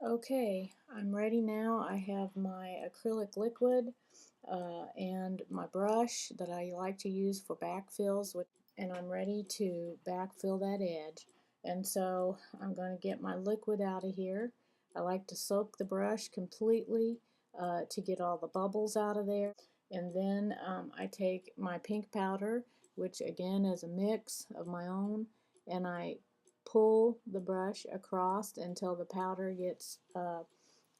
Okay, I'm ready now. I have my acrylic liquid and my brush that I like to use for backfills, and I'm ready to backfill that edge. And so I'm going to get my liquid out of here. I like to soak the brush completely to get all the bubbles out of there. And then I take my pink powder, which again is a mix of my own, and I pull the brush across until the powder gets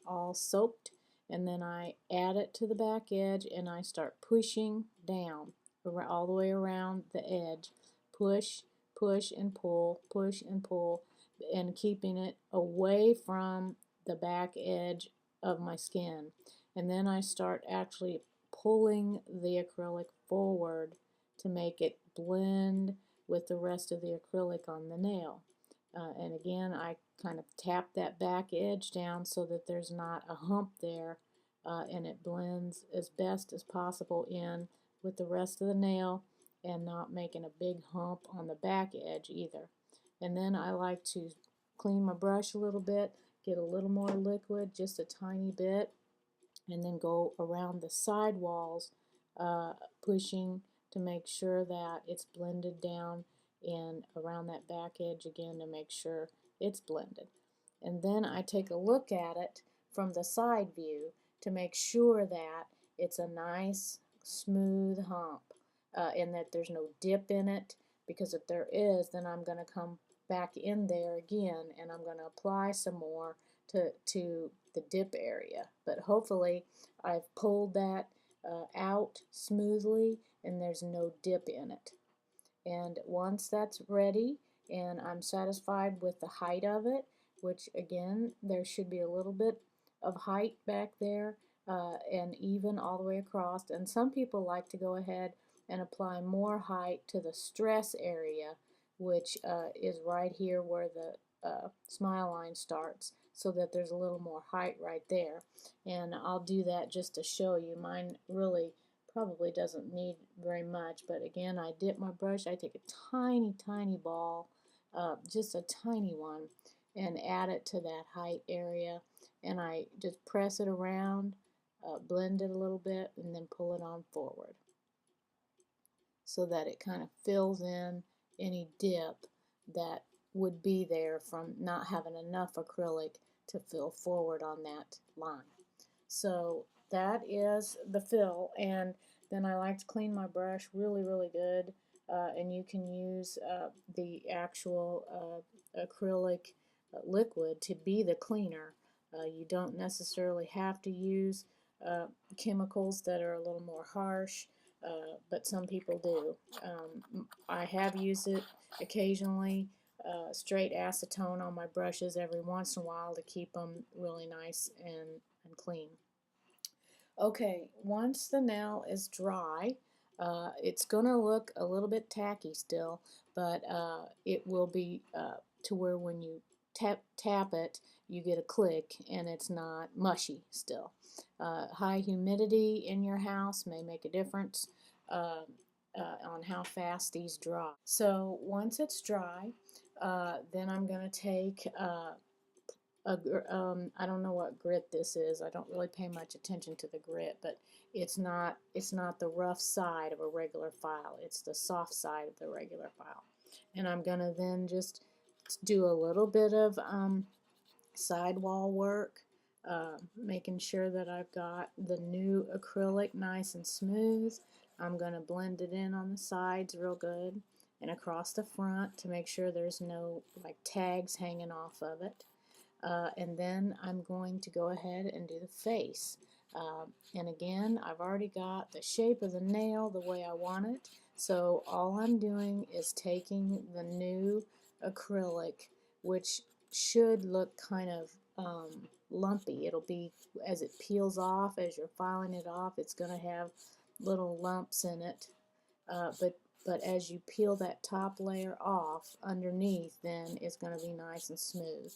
all soaked, and then I add it to the back edge and I start pushing down all the way around the edge. Push, push and pull, and keeping it away from the back edge of my skin. And then I start actually pulling the acrylic forward to make it blend with the rest of the acrylic on the nail. And again, I kind of tap that back edge down so that there's not a hump there, and it blends as best as possible in with the rest of the nail and not making a big hump on the back edge either. And then I like to clean my brush a little bit, get a little more liquid, just a tiny bit, and then go around the side walls, pushing to make sure that it's blended down and around that back edge again to make sure it's blended. And then I take a look at it from the side view to make sure that it's a nice smooth hump, and that there's no dip in it, because if there is, then I'm going to come back in there again and I'm going to apply some more to the dip area. But hopefully I've pulled that out smoothly and there's no dip in it. And once that's ready and I'm satisfied with the height of it, which again there should be a little bit of height back there, and even all the way across, and some people like to go ahead and apply more height to the stress area, which is right here where the smile line starts, so that there's a little more height right there. And I'll do that just to show you. Mine really probably doesn't need very much, but again, I dip my brush, I take a tiny ball, just a tiny one, and add it to that height area, and I just press it around, blend it a little bit, and then pull it on forward so that it kind of fills in any dip that would be there from not having enough acrylic to fill forward on that line. So that is the fill, and then I like to clean my brush really good, and you can use the actual acrylic liquid to be the cleaner. You don't necessarily have to use chemicals that are a little more harsh, but some people do. I have used it occasionally, straight acetone on my brushes every once in a while to keep them really nice and clean. Okay, once the nail is dry, it's going to look a little bit tacky still, but it will be to where when you tap it, you get a click and it's not mushy still. High humidity in your house may make a difference on how fast these dry. So once it's dry, then I'm going to take I don't know what grit this is. I don't really pay much attention to the grit, but it's not the rough side of a regular file. It's the soft side of the regular file. And I'm gonna then just do a little bit of sidewall work, making sure that I've got the new acrylic nice and smooth. I'm gonna blend it in on the sides real good and across the front to make sure there's no like tags hanging off of it. And then I'm going to go ahead and do the face. And again, I've already got the shape of the nail the way I want it, so all I'm doing is taking the new acrylic, which should look kind of lumpy. It'll be, as it peels off, as you're filing it off, it's going to have little lumps in it. But as you peel that top layer off underneath, then it's going to be nice and smooth.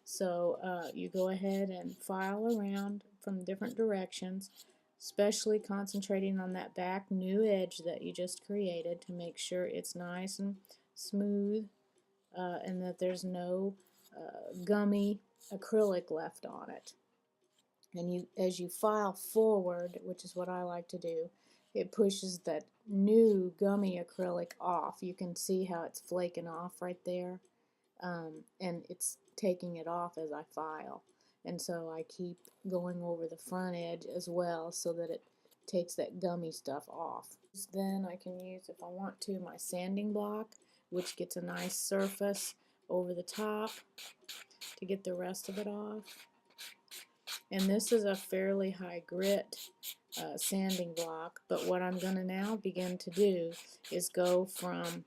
So you go ahead and file around from different directions, especially concentrating on that back new edge that you just created to make sure it's nice and smooth, and that there's no gummy acrylic left on it. And as you file forward, which is what I like to do, it pushes that new gummy acrylic off. You can see how it's flaking off right there, and it's taking it off as I file. And so I keep going over the front edge as well so that it takes that gummy stuff off. Then I can use, if I want to, my sanding block, which gets a nice surface over the top to get the rest of it off. And this is a fairly high grit sanding block, but what I'm going to now begin to do is go from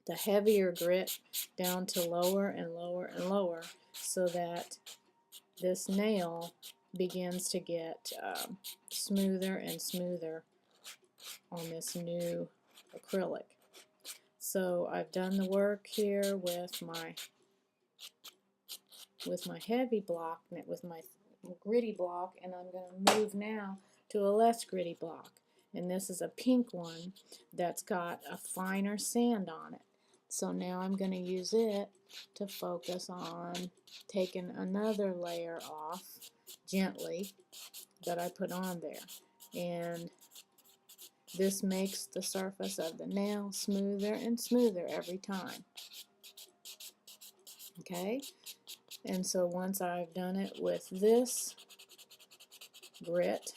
the heavier grit down to lower and lower and lower so that this nail begins to get smoother and smoother on this new acrylic. So I've done the work here with my heavy block, with my gritty block, and I'm going to move now to a less gritty block. And this is a pink one that's got a finer sand on it. So now I'm going to use it to focus on taking another layer off gently that I put on there. And this makes the surface of the nail smoother and smoother every time. Okay? And so once I've done it with this grit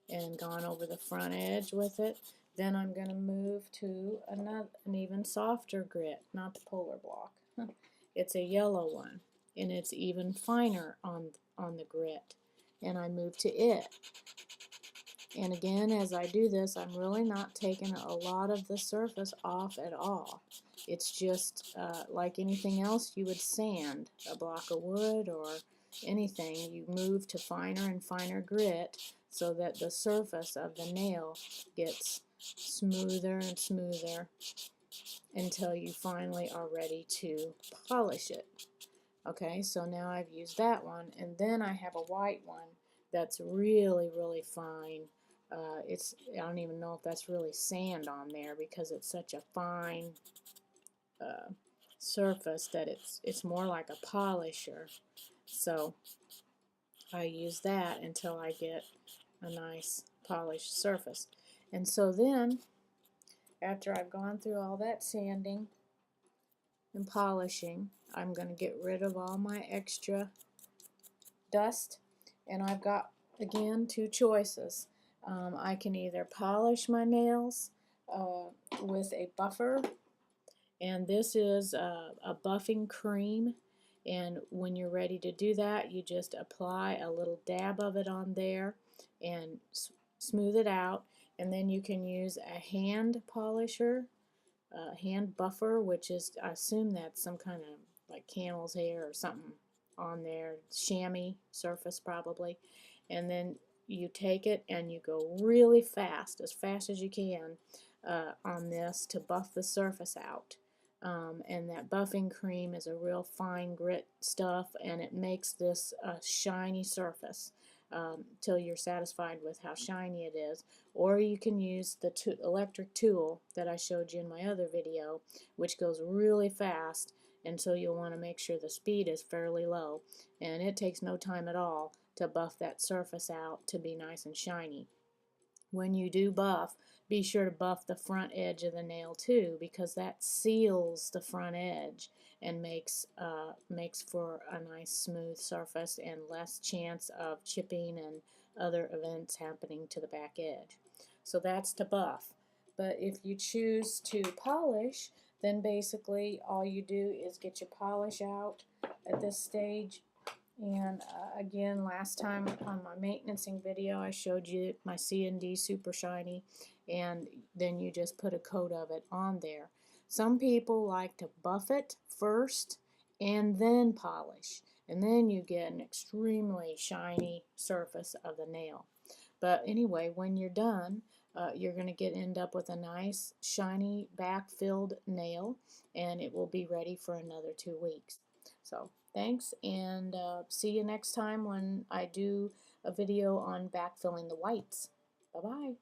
and gone over the front edge with it, then I'm going to move to an even softer grit, not the polar block. It's a yellow one, and it's even finer on the grit, and I move to it. And again, as I do this, I'm really not taking a lot of the surface off at all. It's just like anything else you would sand, a block of wood or anything. You move to finer and finer grit so that the surface of the nail gets smoother and smoother until you finally are ready to polish it. Okay, so now I've used that one, and then I have a white one that's really, really fine. I don't even know if that's really sand on there because it's such a fine surface that it's more like a polisher. So I use that until I get a nice polished surface. And so then, after I've gone through all that sanding and polishing, I'm going to get rid of all my extra dust, and I've got, again, two choices. I can either polish my nails with a buffer, and this is a buffing cream, and when you're ready to do that, you just apply a little dab of it on there and smooth it out, and then you can use a hand polisher, hand buffer, which is, I assume that's some kind of like camel's hair or something on there, chamois surface probably, and then you take it and you go really fast, as you can, on this to buff the surface out. And that buffing cream is a real fine grit stuff, and it makes this a shiny surface till you're satisfied with how shiny it is. Or you can use the electric tool that I showed you in my other video, which goes really fast, and so you'll want to make sure the speed is fairly low, and it takes no time at all to buff that surface out to be nice and shiny. When you do buff, be sure to buff the front edge of the nail too, because that seals the front edge and makes for a nice smooth surface and less chance of chipping and other events happening to the back edge. So that's to buff. But if you choose to polish, then basically all you do is get your polish out at this stage. And again, last time on my maintenancing video, I showed you my C&D Super Shiny, and then you just put a coat of it on there. Some people like to buff it first and then polish, and then you get an extremely shiny surface of the nail. But anyway, when you're done, you're going to end up with a nice shiny back-filled nail, and it will be ready for another 2 weeks. So thanks, and see you next time when I do a video on backfilling the whites. Bye-bye.